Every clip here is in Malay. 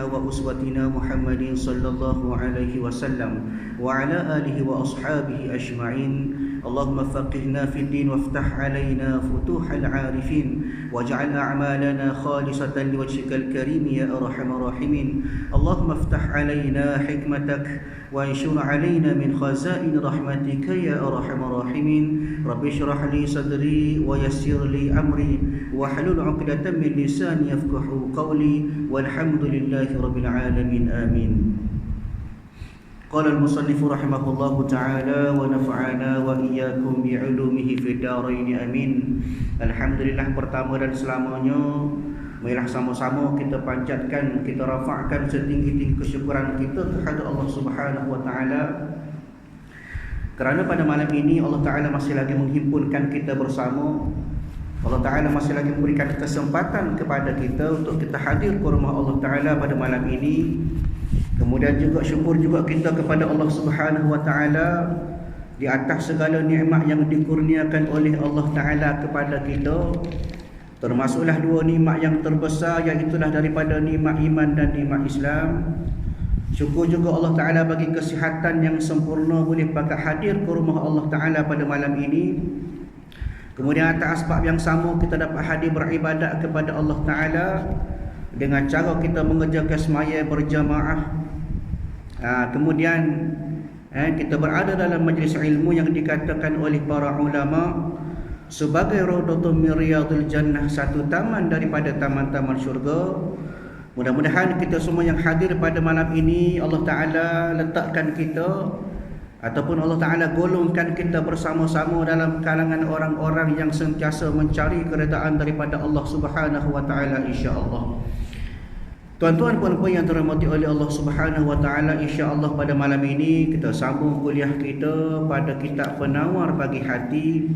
وأسوتنا محمد صلى الله عليه وسلم وعلى آله وأصحابه أجمعين. اللهم فقهنا في الدين وافتح علينا فتوح العارفين واجعل أعمالنا خالصة لوجهك الكريم يا أرحم الراحمين. اللهم افتح علينا حكمتك وانشر علينا من خزائن رحمتك يا أرحم الراحمين. رب اشرح لي صدري ويسر لي أمري واحلل عقدة من لساني يفقهوا قولي والحمد لله رب العالمين آمين. قال المصنف رحمه الله تعالى ونفعنا وإياكم بعلومه في الدارين آمين. Alhamdulillah, pertama dan selamanya marilah sama-sama kita panjatkan, kita rafa'kan setinggi-tinggi kesyukuran kita kepada Allah Subhanahu wa taala. Kerana pada malam ini Allah Taala masih lagi menghimpunkan kita bersama. Allah Taala masih lagi memberikan kesempatan kepada kita untuk kita hadir ke rumah Allah Taala pada malam ini. Kemudian juga syukur juga kita kepada Allah Subhanahu wa taala di atas segala nikmat yang dikurniakan oleh Allah Taala kepada kita. Termasuklah dua nikmat yang terbesar, iaitu daripada nikmat iman dan nikmat Islam. Syukur juga Allah Taala bagi kesihatan yang sempurna boleh pakai hadir ke rumah Allah Taala pada malam ini. Kemudian atas asbab yang sama kita dapat hadir beribadat kepada Allah Taala dengan cara kita mengerjakan semaya berjamaah. Kemudian kita berada dalam majlis ilmu yang dikatakan oleh para ulama sebagai Raudhatun min Riyadil Jannah, satu taman daripada taman-taman syurga. Mudah-mudahan kita semua yang hadir pada malam ini Allah Ta'ala letakkan kita ataupun Allah Ta'ala golongkan kita bersama-sama dalam kalangan orang-orang yang sentiasa mencari keredaan daripada Allah Subhanahu wa Ta'ala, insya-Allah. Tuan-tuan puan-puan yang dirahmati oleh Allah Subhanahu wa taala, insya-Allah pada malam ini kita sambung kuliah kita pada kitab Penawar Bagi Hati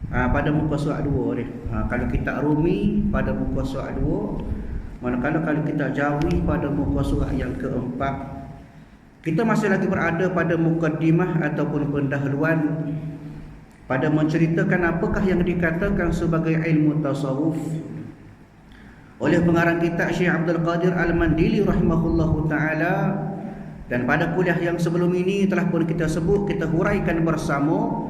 pada muka surat 2 ni. Kalau kitab Rumi pada muka surat 2, manakala kalau kita Jawi pada muka surat yang keempat. Kita masih lagi berada pada mukaddimah ataupun pendahuluan pada menceritakan apakah yang dikatakan sebagai ilmu tasawuf oleh pengarang kitab Syekh Abdul Qadir Al-Mandili rahimahullahu taala. Dan pada kuliah yang sebelum ini telah pun kita sebut, kita huraikan bersama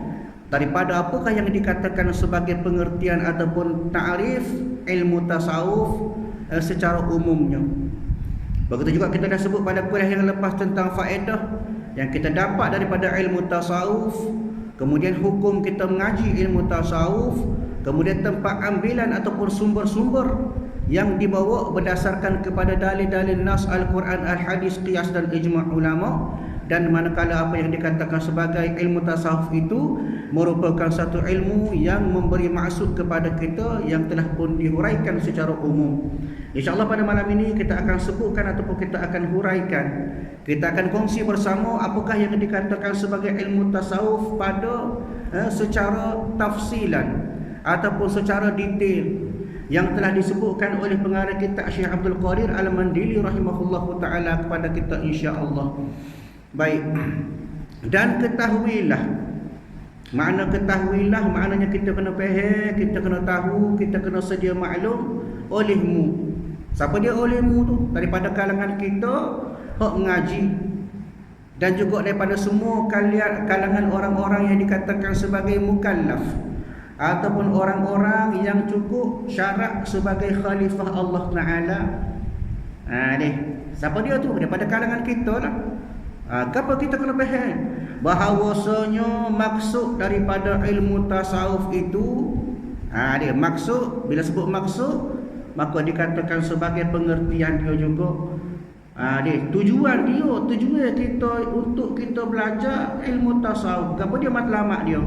daripada apakah yang dikatakan sebagai pengertian ataupun ta'rif ilmu tasawuf secara umumnya. Begitu juga kita dah sebut pada kuliah yang lepas tentang faedah yang kita dapat daripada ilmu tasawuf, kemudian hukum kita mengaji ilmu tasawuf, kemudian tempat ambilan ataupun sumber-sumber yang dibawa berdasarkan kepada dalil-dalil nas Al-Quran, Al-Hadis, Qiyas dan Ijma' ulama. Dan manakala apa yang dikatakan sebagai ilmu tasawuf itu merupakan satu ilmu yang memberi maksud kepada kita yang telah pun dihuraikan secara umum. InsyaAllah pada malam ini kita akan sebutkan ataupun kita akan huraikan, kita akan kongsi bersama apakah yang dikatakan sebagai ilmu tasawuf pada secara tafsilan ataupun secara detail yang telah disebutkan oleh pengarang kitab Syekh Abdul Qadir Al-Mandili rahimahullahu taala kepada kita, insya-Allah. Baik. Dan ketahuilah. Maknanya kita kena faham, kita kena tahu, kita kena sedia maklum olehmu. Siapa dia olehmu tu? Daripada kalangan kita hak ngaji dan juga daripada semua kalangan orang-orang yang dikatakan sebagai mukallaf ataupun orang-orang yang cukup syarat sebagai khalifah Allah Ta'ala. Siapa dia tu? Daripada kalangan kita lah. Kenapa kita kena faham bahawasanya maksud daripada ilmu tasawuf itu dia maksud, bila sebut maksud maka dikatakan sebagai pengertian dia juga. Tujuan kita untuk kita belajar ilmu tasawuf. Apa dia matlamat dia?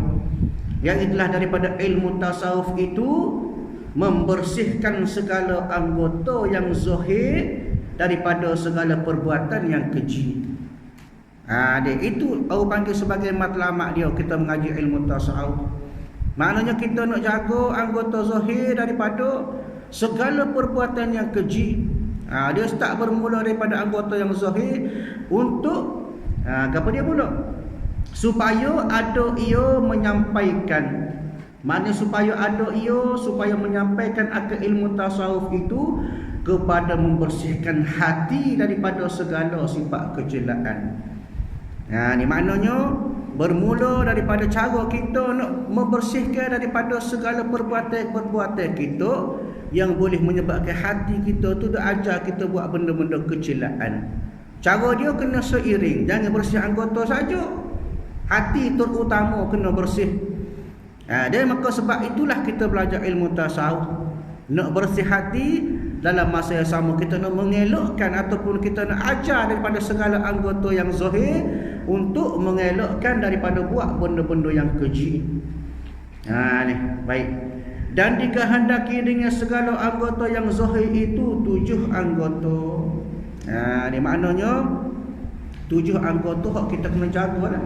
Yang itulah daripada ilmu tasawuf itu membersihkan segala anggota yang zahir daripada segala perbuatan yang keji. Itu orang panggil sebagai matlamat dia kita mengaji ilmu tasawuf. Maknanya kita nak jaga anggota zahir daripada segala perbuatan yang keji. Dia start bermula daripada anggota yang zahir untuk apa dia pula? Supaya ada ia menyampaikan. Maknanya supaya ada ia, supaya menyampaikan akan ilmu tasawuf itu kepada membersihkan hati daripada segala sifat kejelaan. Ni maknanya bermula daripada cara kita nak membersihkan daripada segala perbuatan-perbuatan kita yang boleh menyebabkan hati kita tu dah ajar kita buat benda-benda kecelaan. Cara dia kena seiring, jangan bersih anggota saja. Hati terutama kena bersih. Dan maka sebab itulah kita belajar ilmu tasawuf. Nak bersih hati, dalam masa yang sama kita nak mengelakkan ataupun kita nak ajar daripada segala anggota yang zahir untuk mengelakkan daripada buat benda-benda yang keji. Ni baik. Dan dikehendaki dengan segala anggota yang zahir itu 7 anggota. Ni maknanya 7 anggota hak kita kena jagalah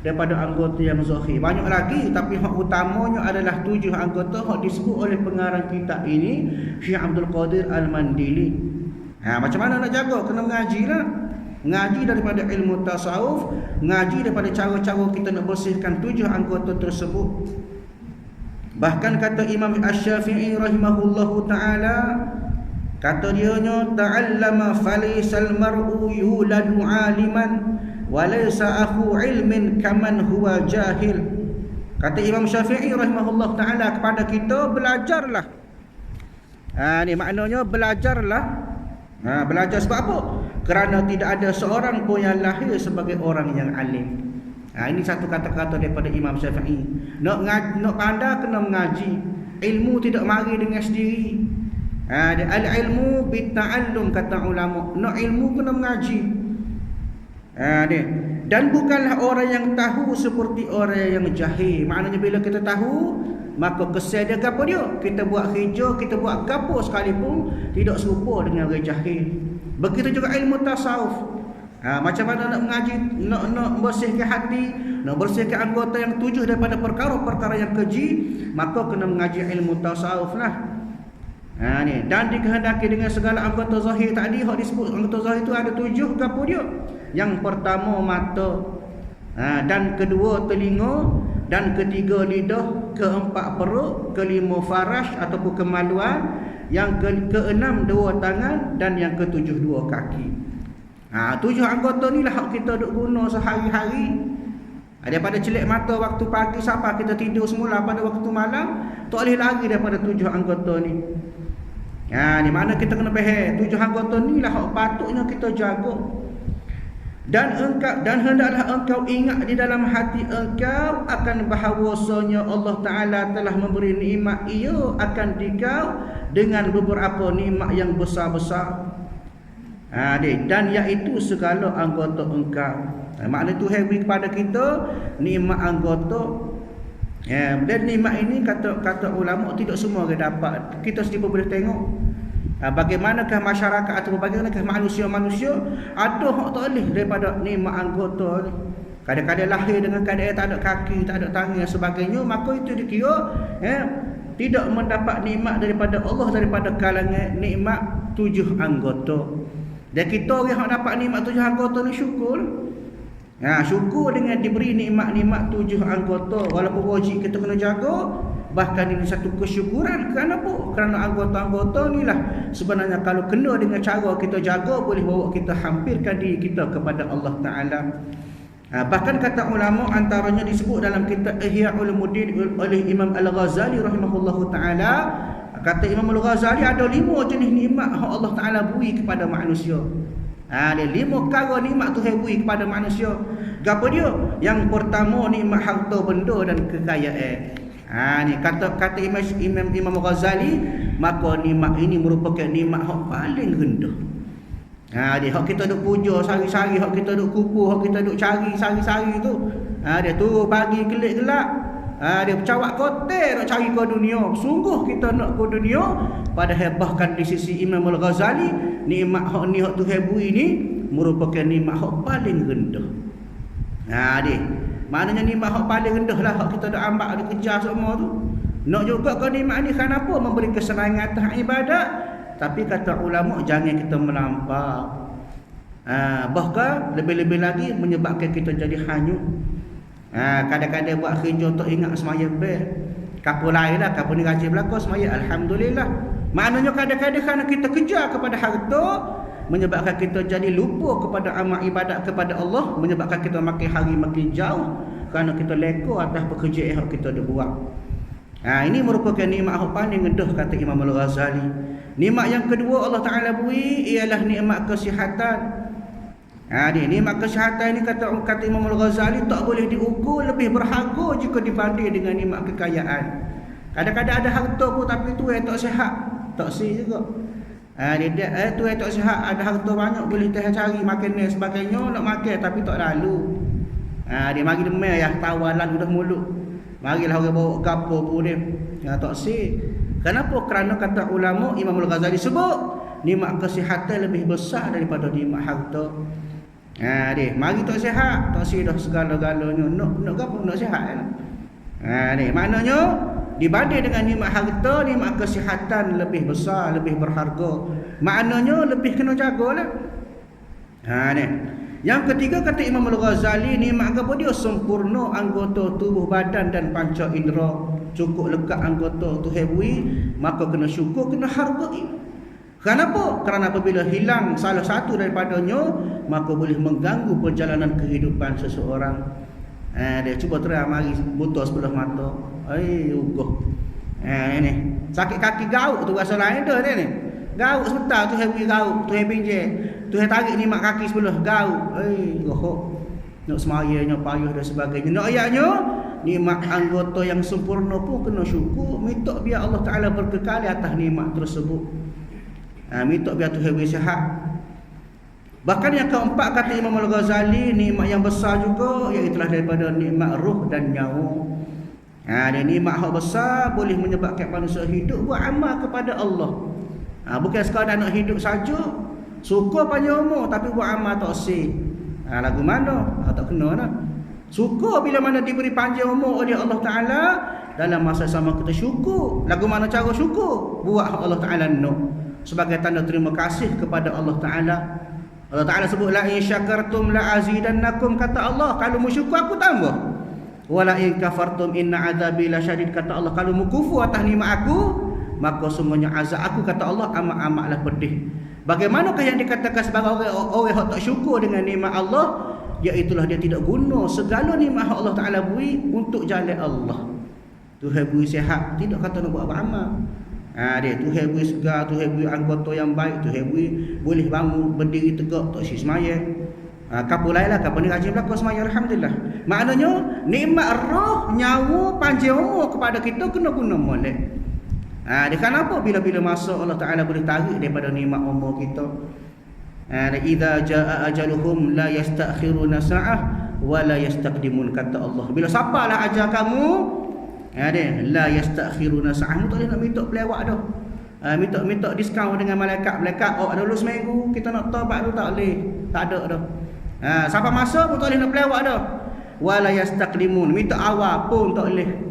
daripada anggota yang zahir. Banyak lagi tapi hak utamanya adalah 7 anggota hak disebut oleh pengarang kitab ini, Syekh Abdul Qadir Al-Mandili. Macam mana nak jaga? Kena mengajilah. Ngaji daripada ilmu tasawuf, ngaji daripada cara-cara kita nak bersihkan 7 anggota tersebut. Bahkan kata Imam Asy-Syafi'i rahimahullahu taala, kata dianya, ta'allama falaysal mar'u yuladu 'aliman walaysa akhu ilmin kaman huwa jahil. Kata Imam Syafi'i rahimahullah ta'ala kepada kita, belajarlah. Ni maknanya belajarlah. Belajar sebab apa? Kerana tidak ada seorang pun yang lahir sebagai orang yang alim. Ini satu kata-kata daripada Imam Syafi'i. Nak pandai kena mengaji. Ilmu tidak mari dengan sendiri. Al-ilmu bitta'allum, kata ulama. Nak ilmu kena mengaji. Dan bukanlah orang yang tahu seperti orang yang jahil. Maknanya bila kita tahu, maka kesan dia apa dia? Kita buat kerja, kita buat gapo sekalipun tidak serupa dengan orang jahil. Begitu juga ilmu tasawuf. Macam mana nak mengaji, nak bersihkan hati, nak bersihkan anggota yang 7 daripada perkara-perkara yang keji, maka kena mengaji ilmu tasawuf lah. Ni. Dan dikehendaki dengan segala anggota zahir tadi, hak disebut anggota zahir itu ada 7 gapo dia. Yang pertama mata, dan kedua telinga, dan ketiga lidah, keempat perut, kelima farash ataupun kemaluan, yang keenam 2 tangan, dan yang ketujuh 2 kaki. 7 anggota ni lah hak kita duk guna sehari-hari. Daripada celik mata waktu pagi sampai kita tidur semula pada waktu malam, tak boleh lari daripada 7 anggota ni. Ni mana kita kena faham 7 anggota ni lah hak patutnya kita jaga. Dan hendaklah engkau ingat di dalam hati engkau akan bahawasanya Allah Ta'ala telah memberi nikmat ia akan dikau dengan beberapa nikmat yang besar-besar. Dan iaitu segala anggota engkau. Maknanya Tuhan beri kepada kita nikmat anggota. Dan nikmat ini kata ulama tidak semua orang dapat. Kita sendiri boleh tengok bagaimanakah masyarakat atau bagaimanakah manusia-manusia ada hak tak boleh daripada nikmat anggota ni. Kadang-kadang lahir dengan keadaan tak ada kaki, tak ada tangan dan sebagainya, maka itu dikira tidak mendapat nikmat daripada Allah daripada kalangan nikmat 7 anggota. Dan kita orang yang dapat nikmat 7 anggota ni syukur. Syukur dengan diberi nikmat-nikmat 7 anggota. Walaupun wajib kita kena jaga, bahkan ini satu kesyukuran. Kerana apa? Kerana anggota-anggota ni lah sebenarnya kalau kena dengan cara kita jaga, boleh bawa kita hampirkan diri kita kepada Allah Ta'ala. Bahkan kata ulama, antaranya disebut dalam kitab Ihya Ulumuddin oleh Imam Al-Ghazali rahimahullahu ta'ala. Kata Imam Al-Ghazali ada 5 jenis nikmat yang Allah Ta'ala beri kepada manusia. Ada 5 perkara nikmat Tuhan beri kepada manusia. Apa dia? Yang pertama nikmat harta benda dan kekayaan. Ni kata Imam Ghazali, maka nikmat ini merupakan nikmat yang paling rendah. Dia hak kita duk puja sehari-hari, hak kita duk kupu, hak kita duk cari sehari-hari tu. Dia turun pagi kelik gelap. Dia bercawak kotel nak cari ke dunia. Sungguh kita nak ke dunia. Padahal bahkan di sisi Imam Al-Ghazali, nikmat hak ni hak Tuhan beri ni merupakan nikmat hak paling rendah. Dia maknanya nikmat hak paling rendah lah hak kita dak ambak dak kejar semua tu. Nak juga ke nikmat ni kenapa? Memberi kesenangan atas ibadat. Tapi kata ulama jangan kita melampau. Bahkan lebih-lebih lagi menyebabkan kita jadi hanyut. Kadang-kadang buat kerja tak ingat semaya bel. Kapal lain lah, kapal ni rajin belakang semaya alhamdulillah. Maknanya kadang-kadang kerana kita kejar kepada harta, menyebabkan kita jadi lupa kepada amal ibadat kepada Allah, menyebabkan kita makin hari makin jauh kerana kita leka atas pekerjaan yang kita dah buat. Ini merupakan nikmat yang paling ngedah, kata Imam Al-Ghazali. Nikmat yang kedua Allah Ta'ala beri ialah nikmat kesihatan. Nikmat kesihatan ini kata Imam Al-Ghazali tak boleh diukur, lebih berharga jika dibanding dengan nikmat kekayaan. Kadang-kadang ada harta pun tapi tu yang tak sihat, tak sih juga. Tu yang tak sihat, ada harta banyak boleh cari makan dan sebagainya, nak makan tapi tak lalu. Dia mari demai ya tawalan udah mulut. Marilah orang bawa gapo pun dia. Tak sih. Kenapa? Kerana kata ulama Imam Al-Ghazali sebut nikmat kesihatan lebih besar daripada nikmat harta. Dia mari tak sihat, tak sih dah segala-galanya. Nak gapo nak sihat kan. Ni maknanya dibanding dengan nikmat harta, nikmat kesihatan lebih besar, lebih berharga. Maknanya lebih kena jagalah. Ni. Yang ketiga kata Imam Al-Ghazali, nikmat apa dia? Sempurna anggota tubuh badan dan panca indera. Cukup lekat anggota tu hebui, maka kena syukur, kena hargai. Kenapa? Kerana apabila hilang salah satu daripadanya, maka boleh mengganggu perjalanan kehidupan seseorang. Dia cuba terang mari buta sebelah mata. Ugoh. Ni. Sakit kaki gauk tu rasa lain dah dia ni. Gauk sebentar tu hebi gauk, tu hebi je. Tu tarik nikmat kaki sebelah gauk. Gohok. Nak semayanya payah dan sebagainya. Nak ayatnya nikmat anggota yang sempurna pun kena syukur, minta biar Allah Taala berkekal atas nikmat tersebut. Minta biar tu hebi sihat. Bahkan yang keempat kata Imam Al-Ghazali, nikmat yang besar juga iaitu daripada nikmat ruh dan nyawa. Dia nikmat yang besar boleh menyebabkan manusia hidup buat amal kepada Allah. Bukan sekadar nak hidup saja, suka panjang umur tapi buat amal tak sih. Lagu mana? Tak kena dah. Suka bila mana diberi panjang umur oleh Allah Taala, dalam masa sama kita syukur. Lagu mana cara syukur? Buat Allah Taala nak, sebagai tanda terima kasih kepada Allah Taala. Allah Ta'ala sebut la in syakartum la azidannakum, kata Allah kalau mu syukur aku tambah. Wala in kafartum inna azabi lasyadid, kata Allah kalau mu kufur atas nikmat aku maka sungguhnya azab aku, kata Allah, amat-amatlah pedih. Bagaimanakah yang dikatakan sebagai orang yang tak syukur dengan nikmat Allah, iaitulah dia tidak guna segala nikmat Allah Ta'ala beri untuk jalan Allah. Tuhan beri sihat, tidak kata nak buat amal. Dia Tuhan beri segar, Tuhan beri anggota yang baik, Tuhan beri boleh bangun berdiri tegak, tak si semayang. Kapal lain lah, kapal ni rajin belakang semayang, alhamdulillah. Maknanya nikmat roh, nyawa, panjang umur kepada kita kena guna molek. Dia kenapa bila-bila masa Allah Ta'ala boleh tarik daripada nikmat umur kita. Idza jaa ajaluhum la yastakhiruna sa'ah wa la yastaqdimun, kata Allah. Bila sapalah ajal kamu, dia la yastakhiruna sa'ah, tak boleh nak minta pelewak dah. Minta diskaun dengan malaikat ada dulu seminggu kita nak taubat tu tak boleh, tak ada dah. Sampai masa pun tak boleh nak pelewak dah. Wala yastaqdimun, minta awal pun tak boleh.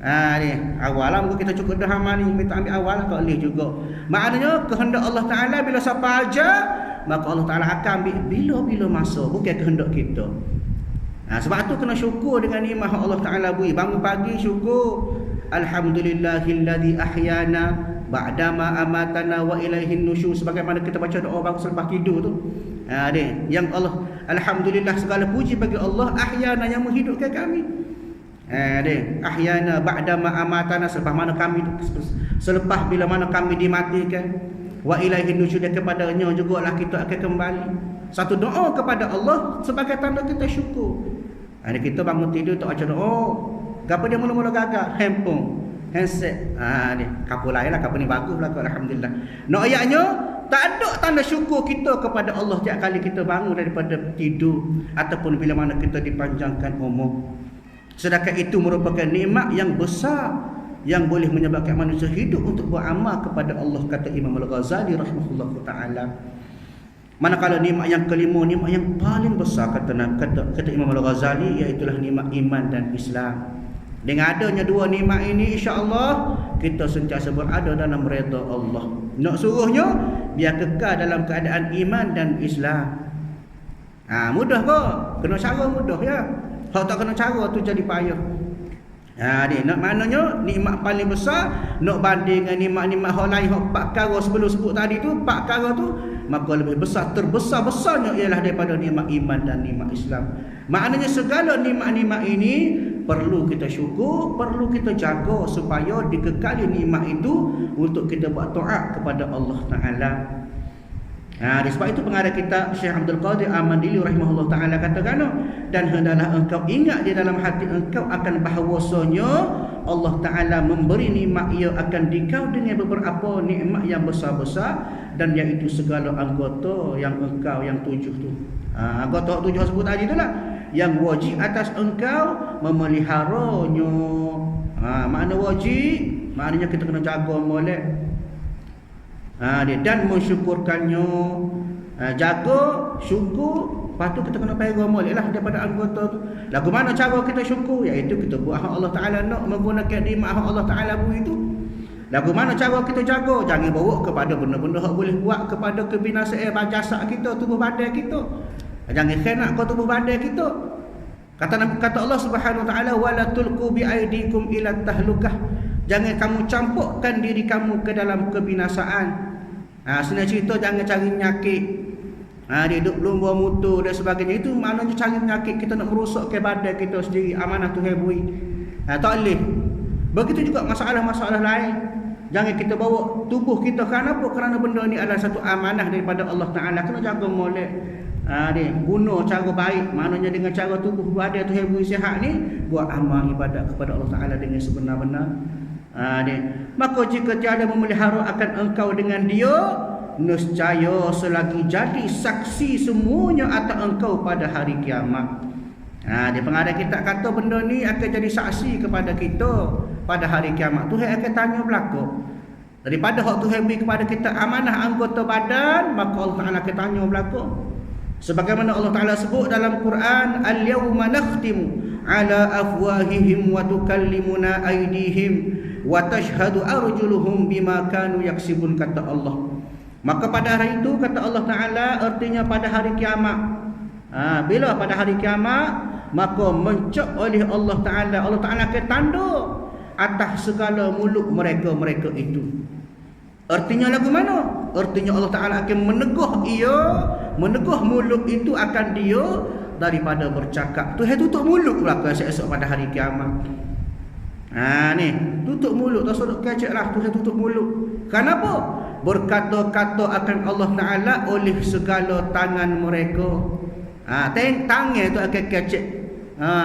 Ni awal lah kita cukup dah amal ni, minta ambil awal tak boleh juga. Maknanya kehendak Allah Taala bila siapa aja, maka Allah Taala akan ambil bila-bila masa, bukan kehendak kita. Sebab tu kena syukur dengan nikmat Allah Taala beri. Bangun pagi syukur, alhamdulillahilladzi ahyana ba'dama amatana wa ilaihin nusyur, sebagaimana kita baca doa bangun selepas tidur tu. Yang Allah, alhamdulillah segala puji bagi Allah, ahyana yang menghidupkan kami. Ahyana ba'dama amatana, selepas bila mana kami dimatikan, wa ilaihin nusyur, kepadanya jugalah kita akan kembali. Satu doa kepada Allah sebagai tanda kita syukur. Kita bangun tidur tak baca doa, gapo dia mula-mula gagal, handset. Ni kapal lain lah, kapal ni bagus lah, alhamdulillah. Nak ayatnya tak ada tanda syukur kita kepada Allah tiap kali kita bangun daripada tidur ataupun bila mana kita dipanjangkan umur. Sedangkan itu merupakan nikmat yang besar yang boleh menyebabkan manusia hidup untuk beramal kepada Allah, kata Imam Al-Ghazali rahimahullahu taala. Manakala nikmat yang kelima, nikmat yang paling besar kata Imam Al-Ghazali, iaitulah nikmat iman dan Islam. Dengan adanya dua nikmat ini, insya-Allah kita sentiasa berada dalam redha Allah. Nak suruhnya biar kekal dalam keadaan iman dan Islam. Mudah ke? Kena cara mudah ya. Kalau tak kena cara tu jadi payah. Ni nak maknanya nikmat paling besar nak banding dengan nikmat-nikmat hal lain hak 4 perkara sebelum sebut tadi tu, 4 perkara tu, maka lebih besar, terbesar-besarnya ialah daripada nikmat iman dan nikmat Islam. Maknanya segala nikmat-nikmat ini perlu kita syukur, perlu kita jaga supaya dikekali nikmat itu untuk kita buat taat kepada Allah Taala. Sebab itu pengarang kitab Syekh Abdul Qadir Al-Mandili rahimahullah taala katakan, dan hendaklah engkau ingat di dalam hati engkau akan bahawasanya Allah Taala memberi nikmat ia akan dikau dengan beberapa nikmat yang besar-besar, dan iaitu segala anggota yang engkau yang 7 tu. Anggota 7 sebut tadi itulah yang wajib atas engkau memeliharanya. Makna wajib, maknanya kita kena jaga molek. Dan mensyukurkannya, jaga, syukur, lepas tu kita kena pegang molek lah daripada anggota tu. Lagu mana cara kita syukur? Iaitu kita buat hak Allah Ta'ala nak, menggunakan nikmat hak Allah Ta'ala beri itu. Lagu mana cara kita jaga? Jangan bawa kepada benda-benda hak boleh buat kepada kebinasaan jasad kita, tubuh badan kita. Jangan kena kau tubuh badan kita. Kata Allah Subhanahu Wa Ta'ala, wala tulqu bi aidikum ila tahlukah. Jangan kamu campurkan diri kamu ke dalam kebinasaan. Senang cerita, jangan cari penyakit. Dia duduk lumba mutu dan sebagainya. Itu maknanya cari penyakit, kita nak merosakkan badan kita sendiri. Amanah Tuhan beri. Tak boleh. Begitu juga masalah-masalah lain. Jangan kita bawa tubuh kita. Kenapa? Kerana benda ni adalah satu amanah daripada Allah Ta'ala. Kena jaga molek. Guna cara baik. Maknanya dengan cara tubuh badan Tuhan beri sihat ni, buat amal ibadat kepada Allah Ta'ala dengan sebenar-benar. Maka jika tiada memelihara akan engkau dengan dia, nescaya selagi jadi saksi semuanya atas engkau pada hari kiamat. Dia pengarang kita kata benda ni akan jadi saksi kepada kita pada hari kiamat. Tuhan akan tanya belaka. Daripada hak Tuhan beri kepada kita amanah anggota badan, maka Allah Ta'ala akan tanya belaka. Sebagaimana Allah Ta'ala sebut dalam Quran, al-yawma nakhtimu ala afwahihim wa tukallimuna aydihim wa tashhadu arjuluhum bima kanu yaksibun, kata Allah. Maka pada hari itu, kata Allah Ta'ala, artinya pada hari kiamat. Bila pada hari kiamat, maka mencap oleh Allah Ta'ala, Allah Ta'ala akan tanduk atas segala mulut mereka itu. Artinya lagu mana? Artinya Allah Ta'ala akan meneguh mulut itu akan dia daripada bercakap. Tuhan tutup mulut pula esok pada hari kiamat. Ni tutup mulut, tak suruh kecek lah. Tuhan tutup mulut. Kenapa? Berkata-kata akan Allah Ta'ala oleh segala tangan mereka. Tangan tu akan kecek.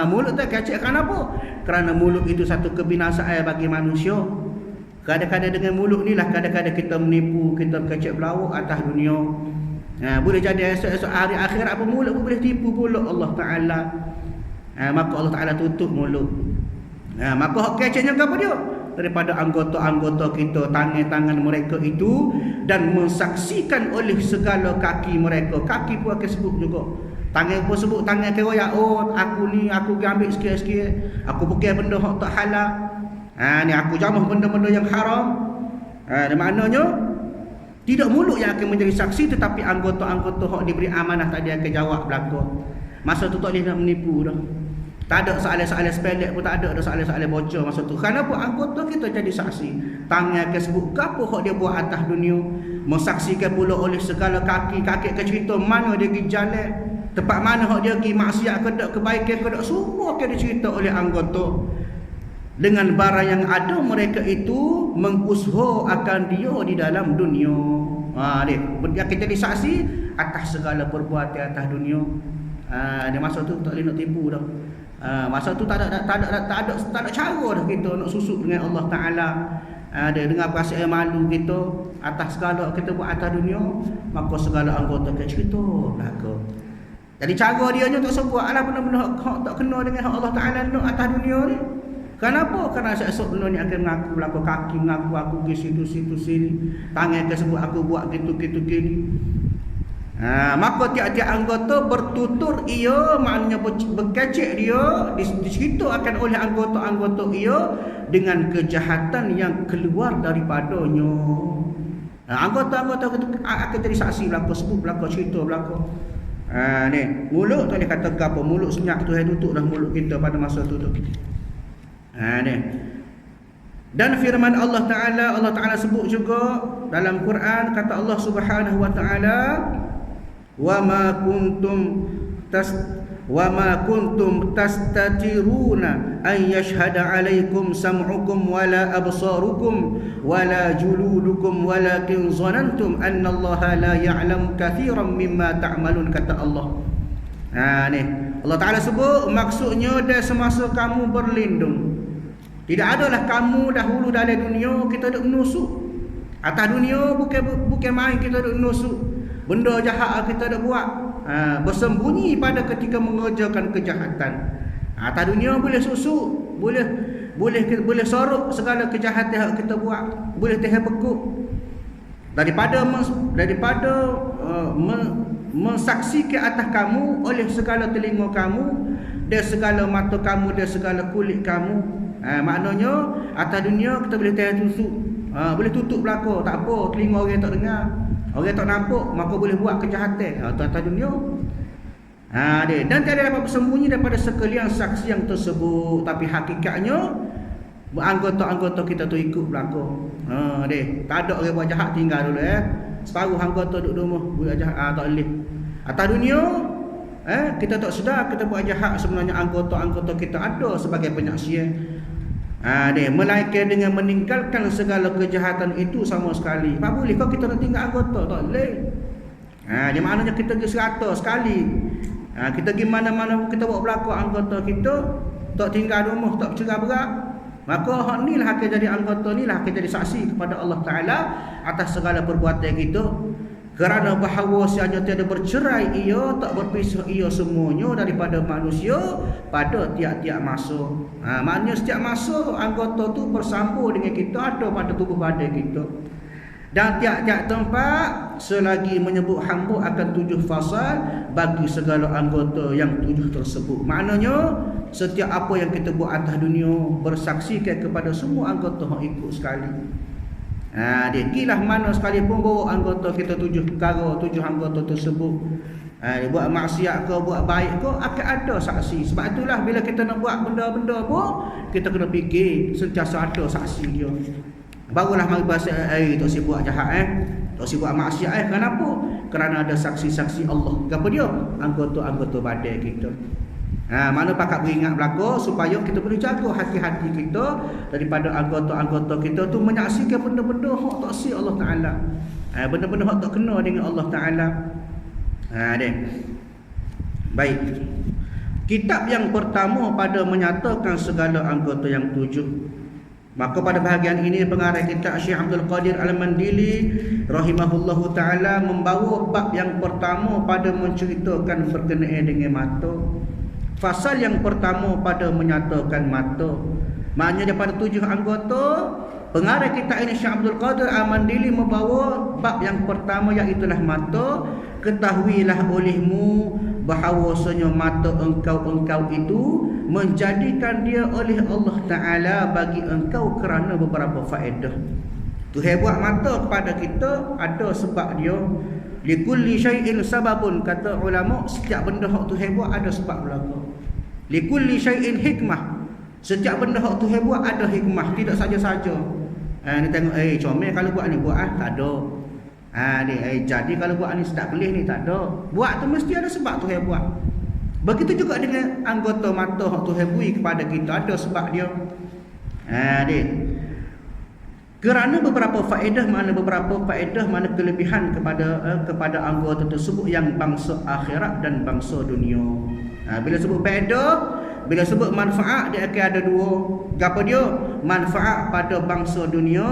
Mulut tu kecek. Kenapa? Kerana mulut itu satu kebinasaan bagi manusia. Kadang-kadang dengan mulut ni lah kadang-kadang kita menipu, kita kecek belawak atas dunia. Boleh jadi esok-esok hari akhirat apa mulut pun boleh tipu pula Allah Ta'ala. Maka Allah Ta'ala tutup mulut. Maka hak keceknya apa dia? Daripada anggota-anggota kita, tangan-tangan mereka itu, dan mensaksikan oleh segala kaki mereka. Kaki pun akan sebut juga. Tangan pun sebut, tangan kira ya, oh aku ni aku ambil sikit-sikit, aku pakai benda hak tak halal. Ni aku jamah benda-benda yang haram. Maknanya tidak mulut yang akan menjadi saksi, tetapi anggota-anggota hak diberi amanah tadi akan jawab belaka. Masa tu tak boleh nak menipu dah. Tak ada soalan-soalan sepelek pun, tak ada soalan-soalan bocor masa tu. Kenapa? Anggota kita jadi saksi. Tangan akan sebut apa hak dia buat atas dunia. Mensaksikan pula oleh segala kaki. Kaki akan cerita mana dia pergi jalan, tempat mana hak dia pergi maksiat ke tak, kebaikan ke tak, semua akan dicerita oleh anggota. Dengan barang yang ada mereka itu mengusaha akan dia di dalam dunia. Dia akan jadi saksi atas segala perbuatan atas dunia. Dia masa tu tak boleh nak tipu dah. Masa tu tak ada cara dah kita nak susuk dengan Allah Ta'ala. Dia dengar perasaan malu kita atas segala kita buat atas dunia, maka segala anggota kita cerita belaka. Jadi cara dia nya tak sebut alah benda-benda hak tak kena dengan hak Allah Ta'ala nak atas dunia ni. Kenapa? Kerana esok benda ni akan mengaku belaka. Kaki mengaku aku pergi situ sini, tangan akan sebut aku buat gitu gini. Maka tiap-tiap anggota bertutur ia, maknanya berkecek dia, dicerita akan oleh anggota-anggota ia dengan kejahatan yang keluar daripadanya. Anggota-anggota akan jadi saksi belaka, sebut belaka, cerita belaka. Ni mulut tu dia kata apa? Mulut senyap Tuhan tutup dah mulut kita pada masa tu. Ni. Dan firman Allah Ta'ala sebut juga dalam Quran, kata Allah Subhanahu wa Ta'ala, wa ma kuntum tastatiruna an yashhada alaikum sam'ukum wala absarukum wala juludukum walakin zanantum anna Allah la ya'lamu kathiran mimma ta'malun, kata Allah. Ni Allah Ta'ala sebut maksudnya dia semasa kamu berlindung. Tidak adalah kamu dahulu dalam dunia kita duk menusuk. Atas dunia bukan main kita duk menusuk. Benda jahat kita duk buat. Bersembunyi pada ketika mengerjakan kejahatan. Atas dunia boleh susuk, boleh sorok segala kejahatan yang kita buat, boleh terpekuk. Daripada mensaksikan atas kamu oleh segala telinga kamu, dan segala mata kamu, dan segala kulit kamu. Maknanya atas dunia kita boleh tusuk, boleh tutup belaka, tak apa, telinga orang tak dengar, orang tak nampak, maka boleh buat kejahatan atas dunia. Dan tiada dapat bersembunyi daripada sekalian saksi yang tersebut. Tapi hakikatnya anggota-anggota kita tu ikut belaka. Tak ada orang buat jahat tinggal dulu separuh anggota duduk rumah buat jahat, tak boleh. Atas dunia kita tak sedar kita buat jahat, sebenarnya anggota-anggota kita ada sebagai penyaksian. Melainkan dengan meninggalkan segala kejahatan itu sama sekali. Tak boleh kau kita nak tinggal anggota, tak boleh. Dia maknanya kita pergi serata sekali. Kita pergi mana-mana kita buat belakang anggota kita, tak tinggal rumah, tak bercerai berat. Maka hak ni lah akan jadi anggota, ni lah akan jadi saksi kepada Allah Ta'ala atas segala perbuatan kita. Kerana bahawasanya tiada bercerai ia, tak berpisah ia semuanya daripada manusia pada tiap-tiap masa. Maknanya setiap masa anggota tu bersambung dengan kita, ada pada tubuh badan kita. Dan tiap-tiap tempat selagi menyebut hamba akan 7 fasal bagi segala anggota yang 7 tersebut. Maknanya setiap apa yang kita buat atas dunia bersaksikan kepada semua anggota yang ikut sekali. Dia gilah mana sekalipun bawa anggota kita 7 perkara, 7 anggota tersebut. Dia buat maksiat ke, buat baik ke, akan ada saksi. Sebab itulah bila kita nak buat benda-benda pun, kita kena fikir sentiasa ada saksi dia. Barulah mari bahasa tak si buat jahat tak si buat maksiat kenapa? Kerana ada saksi-saksi Allah. Apa dia? Anggota-anggota badan kita. Mana pakat beringat belaka supaya kita boleh jaga hati-hati kita daripada anggota-anggota kita tu menyaksikan benda-benda hak tak si Allah Ta'ala. Benda-benda hak tak kena dengan Allah Ta'ala. Baik. Kitab yang pertama pada menyatakan segala anggota yang 7. Maka pada bahagian ini pengarang kitab Syekh Abdul Qadir Al-Mandili rahimahullahu ta'ala membawa bab yang pertama pada menceritakan berkenaan dengan mata. Fasal yang pertama pada menyatakan mata. Maknanya daripada 7 anggota, pengarang kitab ini Syekh Abdul Qadir Al-Mandili membawa bab yang pertama, iaitulah mata. Ketahuilah olehmu bahawasanya mata engkau itu menjadikan dia oleh Allah Ta'ala bagi engkau kerana beberapa faedah. Tuhan buat mata kepada kita ada sebab dia. Likulli syai'in sababun, kata ulama, setiap benda hak Tuhan buat ada sebab berlaku. Likulli syai'in hikmah, setiap benda hak Tuhan buat ada hikmah, tidak saja-saja. Ni tengok comel kalau buat ni buat tak ada. Jadi kalau buat ni sedap pelih ni tak ada. Buat tu mesti ada sebab Tuhan buat. Begitu juga dengan anggota mata yang Tuhan beri kepada kita, ada sebab dia. Kerana beberapa faedah, mana kelebihan kepada anggota tersebut yang bangsa akhirat dan bangsa dunia. Bila sebut faedah, bila sebut manfaat, dia akan ada 2. Apa dia? Manfaat pada bangsa dunia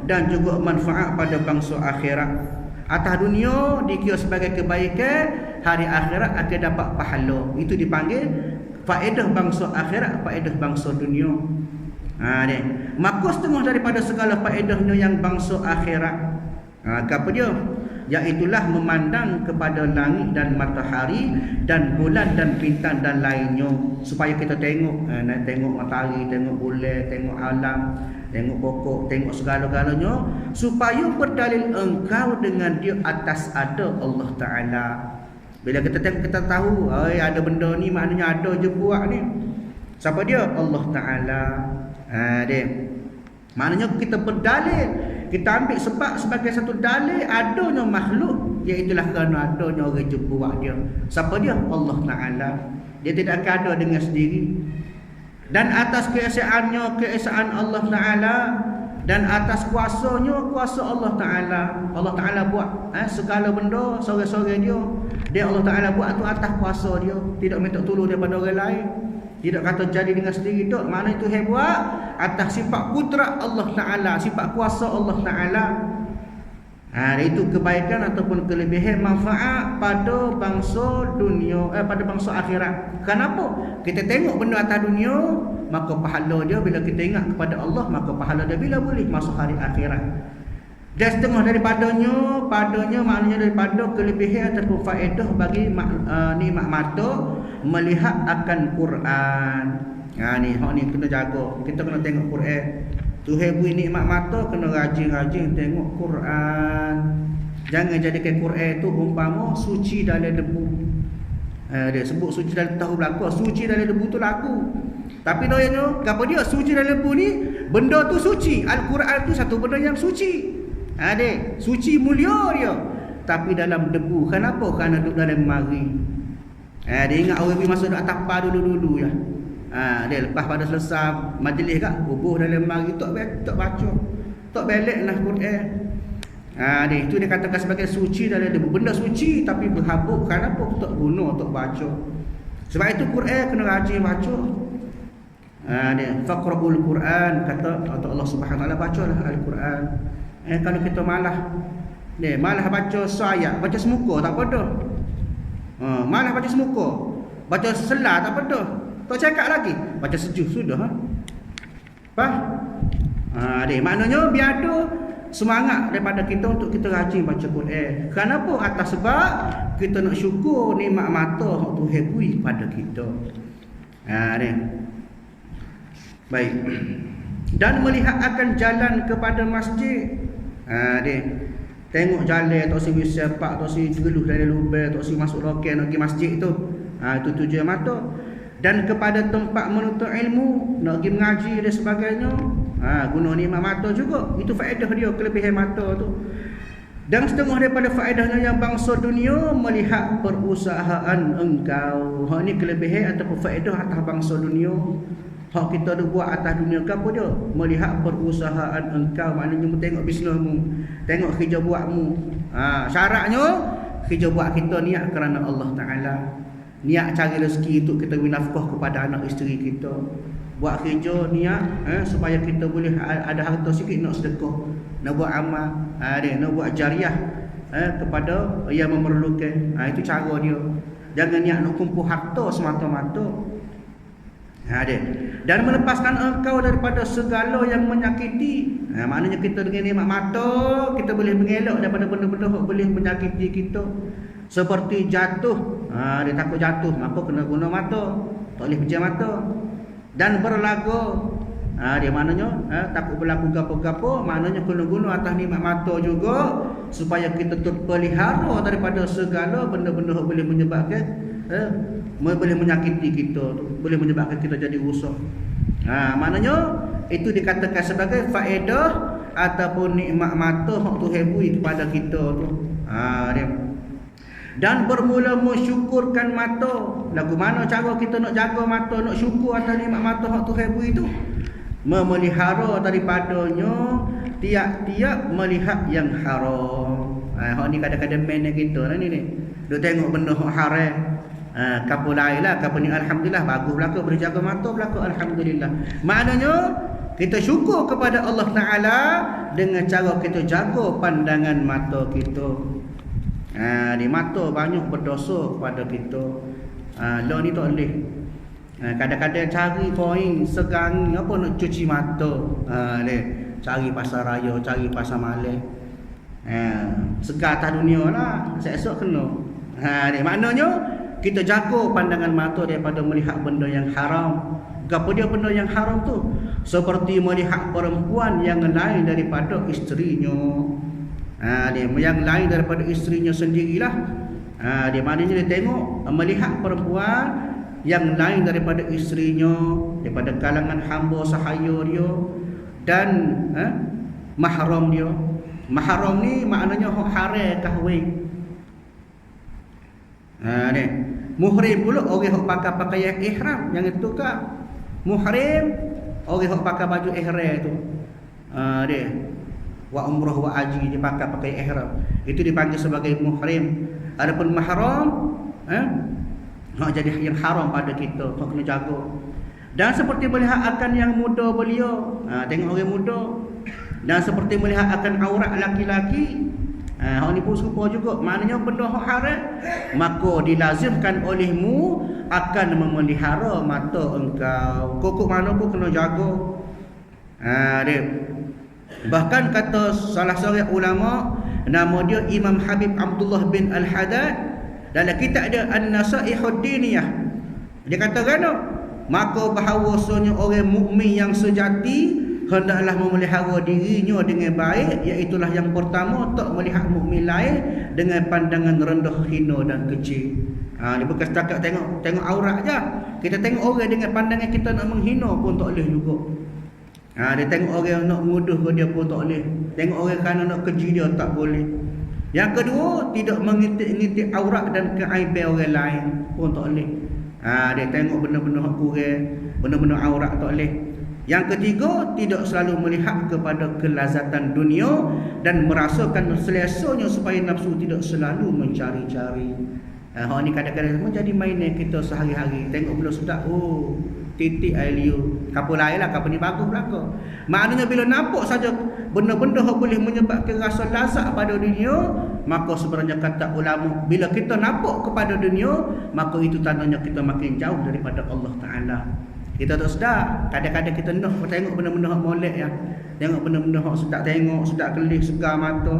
dan juga manfaat pada bangsa akhirat. Atas dunia dikira sebagai kebaikan, hari akhirat akan dapat pahala. Itu dipanggil faedah bangsa akhirat, faedah bangsa dunia. Maka setengah daripada segala faedahnya yang bangsa akhirat, apa dia? Iaitulah memandang kepada langit dan matahari dan bulan dan bintang dan lainnya, supaya kita tengok tengok matahari, tengok bulan, tengok alam, tengok pokok, tengok segala-galanya, supaya berdalil engkau dengan dia atas ada Allah Ta'ala. Bila kita tengok, kita tahu ada benda ni, maknanya ada je buat ni. Siapa dia? Allah Ta'ala. Dia maknanya kita berdalil, kita ambil sebab sebagai satu dalil adanya makhluk, iaitulah kerana adanya orang buat dia. Siapa dia? Allah Ta'ala. Dia tidak akan ada dengan sendiri. Dan atas keesaan Allah Ta'ala, dan atas kuasanya, kuasa Allah Ta'ala. Allah Ta'ala buat segala benda sore-sore dia. Allah Ta'ala buat tu atas kuasa dia. Tidak minta tolong daripada orang lain. Tidak kata jadi dengan sendiri tak. Maknanya itu buat atas sifat kudrat Allah Ta'ala, sifat kuasa Allah Ta'ala. Itu kebaikan ataupun kelebihan manfaat pada bangsa dunia, pada bangsa akhirat. Kenapa? Kita tengok benda atas dunia, maka pahala dia bila kita ingat kepada Allah, maka pahala dia bila boleh masuk hari akhirat. Dan setengah daripadanya, maknanya daripada kelebihan ataupun faedah bagi nikmat mata melihat akan Quran. Ni kena jaga. Kita kena tengok Quran. Tuhan beri nikmat mata, kena rajin-rajin tengok Quran. Jangan jadikan Quran tu umpama suci dalam debu. Dia sebut suci dalam tahu berlaku, suci dalam debu tu laku. Tapi doanya, apa dia suci dalam debu ni? Benda tu suci. Al-Quran tu satu benda yang suci. Suci mulia dia. Tapi dalam debu. Kenapa? Kerana duduk dalam mari. Dia ingat orang pergi masuk dekat tapar dulu-dulu ya. Dia lepas pada selesai majlis kat, bubuh dalam mari tak baca. Tak balik lah Quran. Dia itu dia katakan sebagai suci dalam debu. Benda suci tapi berhabuk. Kenapa? Tak guna, tak baca. Sebab itu Quran kena rajin baca. Dia faqra'ul Quran, kata Allah Subhanahu Wa Taala, bacalah Al-Quran. Kalau kita malah baca seayat, baca semuka tak apa dah. Malah baca semuka, baca selah tak apa dah. Tak cakap lagi, baca sejuk sudah. Maknanya biar ada semangat daripada kita untuk kita rajin baca Quran. Kenapa? Atas sebab kita nak syukur nikmat mata yang Tuhan beri pada kita. Baik. Dan melihat akan jalan kepada masjid. Tengok jalan, tak si sepak, tak si geluh dari lubang, tak si masuk roket nak pergi masjid tu. Itu tujuan mata. Dan kepada tempat menuntut ilmu, nak pergi mengaji dan sebagainya. Guna nikmat mata juga. Itu faedah dia, kelebihan mata tu. Dan setengah daripada faedahnya yang bangsa dunia melihat perusahaan engkau. Ini kelebihan ataupun faedah atas bangsa dunia. Hak kita ada buat atas dunia ke apa dia? Melihat perusahaan engkau. Maknanya tengok bisnesmu, tengok kerja buatmu. Syaratnya kerja buat kita niat kerana Allah Ta'ala. Niat cari rezeki untuk kita beri nafkah kepada anak isteri kita. Buat kerja niat supaya kita boleh ada harta sikit nak sedekah, nak buat amal, nak buat jariah kepada yang memerlukan. Itu cara dia. Jangan niat nak kumpul harta semata-mata. Dan melepaskan engkau daripada segala yang menyakiti. Maknanya kita dengan nikmat mata, kita boleh mengelak daripada benda-benda yang boleh menyakiti kita. Seperti jatuh. Dia takut jatuh, maka kena guna mata. Tak boleh pejam mata. Dan berlagu. Dia maknanya takut berlaku gapo-gapo, maknanya kena guna atas nikmat mata juga, supaya kita terpelihara daripada segala benda-benda yang boleh menyebabkan boleh menyakiti kita, boleh menyebabkan kita jadi rosak. Maknanya itu dikatakan sebagai faedah ataupun nikmat mata yang Tuhan beri kepada kita tu. Dan bermula mensyukurkan mata. Lagu mana cara kita nak jaga mata, nak syukur atas nikmat mata yang Tuhan beri tu? Memelihara daripadanya tiap-tiap melihat yang haram. Hak ni kadang-kadang main kita ni. Dia tengok benda yang haram. Kapu lain lah, kapu ni alhamdulillah bagus belaka, boleh jaga mata belaka, alhamdulillah. Maknanya kita syukur kepada Allah Ta'ala dengan cara kita jaga pandangan mata kita. Di mata banyak berdosa kepada kita. Lah ni tak boleh. Kadang-kadang cari poin segang apa nak cuci mata. Cari pasar raya, cari pasar malam. Segar atas dunia lah, esok kena. Maknanya kita jaga pandangan mata daripada melihat benda yang haram. Apa dia benda yang haram tu? Seperti melihat perempuan yang lain daripada isterinya. Yang lain daripada isterinya sendirilah. Dia maknanya dia tengok melihat perempuan yang lain daripada isterinya, daripada kalangan hamba sahaya dia dan mahram dia. Mahram ni maknanya hak haram kahwin. Ni muhrim pula orang hak pakai pakaian ihram, yang itu kan muhrim orang hak pakai baju ihram tu. Dia wa umrah wa haji dia pakai ihram, itu dipanggil sebagai muhrim. Adapun mahram jadi yang haram pada kita, kau kena jaga. Dan seperti melihat akan yang muda beliau, tengok orang muda. Dan seperti melihat akan aurat laki-laki, hak ni pun serupa juga. Maknanya benda hak haram, maka dilazimkan olehmu akan memelihara mata engkau. Kokok mana pun kena jaga. Dia bahkan kata salah seorang ulama, nama dia Imam Habib Abdullah bin Al-Haddad, dalam kitab dia An-Nasaihud Diniyah, dia kata kan, maka bahawasanya orang mukmin yang sejati hendaklah memelihara dirinya dengan baik, iaitulah yang pertama, tak melihat mukmin lain dengan pandangan rendah, hina dan kecil. Dia bukan setakat tengok aurat je. Kita tengok orang dengan pandangan kita nak menghina pun tak boleh juga. Dia tengok orang nak menguduh dia pun tak boleh. Tengok orang kerana nak keji dia tak boleh. Yang kedua, tidak mengitik-ngitik aurat dan keaiban orang lain pun tak boleh. Dia tengok benda-benda hak kurang, benda-benda aurat tak boleh. Yang ketiga, tidak selalu melihat kepada kelazatan dunia dan merasakan selesanya supaya nafsu tidak selalu mencari-cari. Hak ni kadang-kadang menjadi mainan kita sehari-hari. Tengok benda sedap, titik air liu, kapal lain lah, kapal ni bagus belaka. Maknanya bila nampak saja benda-benda yang boleh menyebabkan rasa lazat pada dunia, maka sebenarnya kata ulama, bila kita nampak kepada dunia, maka itu tandanya kita makin jauh daripada Allah Ta'ala. Kita tak sedar, kadang-kadang kita nak tengok benda-benda yang molek ya, tengok benda-benda yang sedap tengok, sedap kelih, segar mata.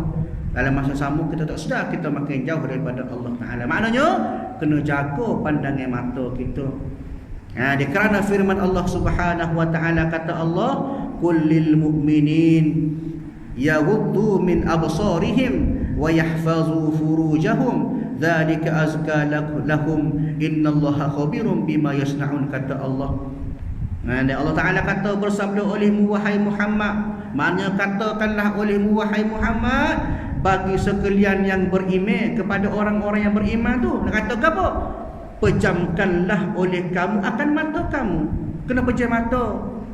Dalam masa sama kita tak sedar, kita makin jauh daripada Allah Ta'ala. Maknanya kena jaga pandangan mata kita. Kerana firman Allah Subhanahu wa Ta'ala, kata Allah, kullil mu'minin yaghuddu min absarihim wa yahfazu furujahum dzalika azka lahum innallaha khabirum bima yasnaun, kata Allah. Dan Allah Ta'ala kata bersabda olehmu wahai Muhammad, maknanya katakanlah olehmu wahai Muhammad bagi sekalian yang beriman, kepada orang-orang yang beriman tu, nak kata apa? Pejamkanlah oleh kamu akan mata kamu. Kena pejam mata.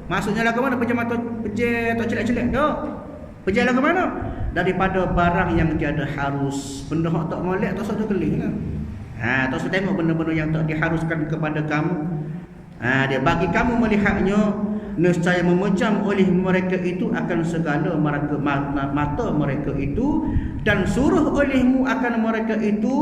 Maksudnya lah ke mana pejam mata? Pejam tak celak-celak tak? Pejam lah ke mana? Daripada barang yang tiada harus. Benda yang tak molek tak usah kelih lah. Tak usah tengok benda-benda yang tak diharuskan kepada kamu. Dia bagi kamu melihatnya, nescaya memejam oleh mereka itu akan segala mata mereka itu, dan suruh olehmu akan mereka itu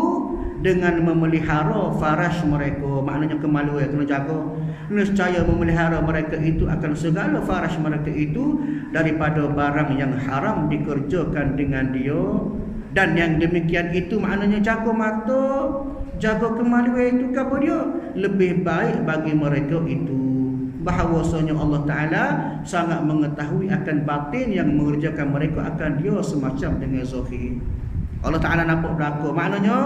dengan memelihara faraj mereka. Maknanya kemaluan kena jaga. Nescaya memelihara mereka itu akan segala faraj mereka itu daripada barang yang haram dikerjakan dengan dia. Dan yang demikian itu maknanya jaga mata, jaga kemaluan itu apa dia? Lebih baik bagi mereka itu. Bahawasanya Allah Ta'ala sangat mengetahui akan batin yang mengerjakan mereka akan dia semacam dengan zahir. Allah Ta'ala nampak berlaku. Maknanya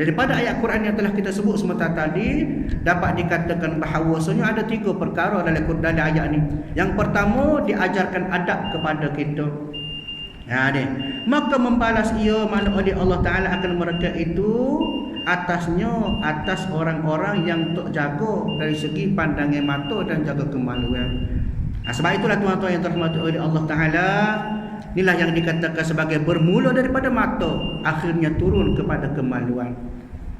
daripada ayat Quran yang telah kita sebut sebentar tadi, dapat dikatakan bahawasanya ada 3 perkara dalam ayat ni. Yang pertama, diajarkan adab kepada kita. Maka membalas ia mana oleh Allah Ta'ala akan mereka itu atas orang-orang yang tak jaga dari segi pandangan mata dan jaga kemaluan. Sebab itulah tuan-tuan yang terhormati oleh Allah Ta'ala, inilah yang dikatakan sebagai bermula daripada mata, akhirnya turun kepada kemaluan.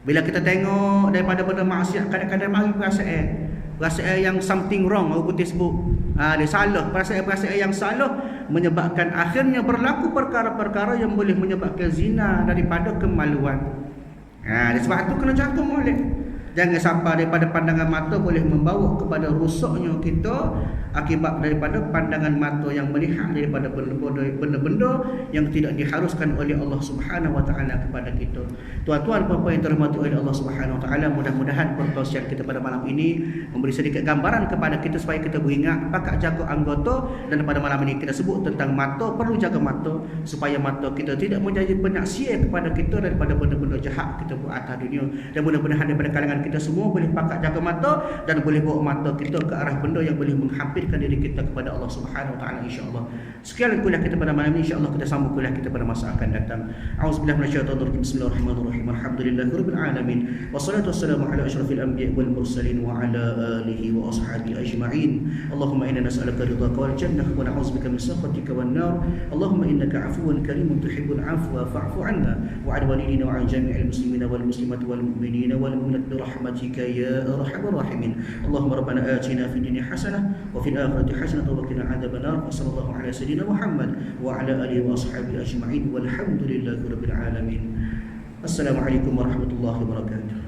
Bila kita tengok daripada benda maksiat, kadang-kadang mari perasaan yang something wrong, aku putih sebut. Dia salah, perasaan yang salah menyebabkan akhirnya berlaku perkara-perkara yang boleh menyebabkan zina daripada kemaluan. Sebab itu kena jaga molek. Jangan sampai daripada pandangan mata boleh membawa kepada rusaknya kita akibat daripada pandangan mata yang melihat daripada benda-benda yang tidak diharuskan oleh Allah Subhanahu wa Ta'ala kepada kita. Tuan-tuan puan-puan yang terhormati oleh Allah Subhanahu wa Ta'ala, mudah-mudahan perkongsian kita pada malam ini memberi sedikit gambaran kepada kita supaya kita beringat pakak jaga anggota. Dan pada malam ini kita sebut tentang mata, perlu jaga mata supaya mata kita tidak menjadi penyaksian kepada kita daripada benda-benda jahat kita buat atas dunia. Dan mudah-mudahan daripada kalangan kita semua boleh pakat jaga mata dan boleh bawa mata kita ke arah benda yang boleh menghampirkan diri kita kepada Allah Subhanahu Wa Taala, insya-Allah. Sekian kuliah kita pada malam ini, insya-Allah kita sambung kuliah kita pada masa akan datang. A'udzubillahi minasyaitonir rajim. Bismillahirrahmanirrahim. Alhamdulillahirabbil alamin. Wassalatu wassalamu ala asyrafil anbiya'i wal mursalin wa ala alihi wa ashabihi ajma'in. Allahumma inna nas'aluka ridhaka wal jannah wa na'udzubika min sakhatika wan nar. Allahumma innaka 'afuwun karimun tuhibbul 'afwa fa'fu 'anna wa 'an walidina wa 'an jami'il muslimina wal muslimati wal mu'minina wal mu'minat bi rahmatika ya arhamar rahimin. Allahumma rabbana atina fid dunya hasanah wa fil akhirati hasanah wa qina 'adzaban nar. Sallallahu ala sayyidina Muhammad wa ala alihi wa ashabihi ajma'in walhamdulillahi rabbil alamin. Assalamualaikum warahmatullahi wabarakatuh.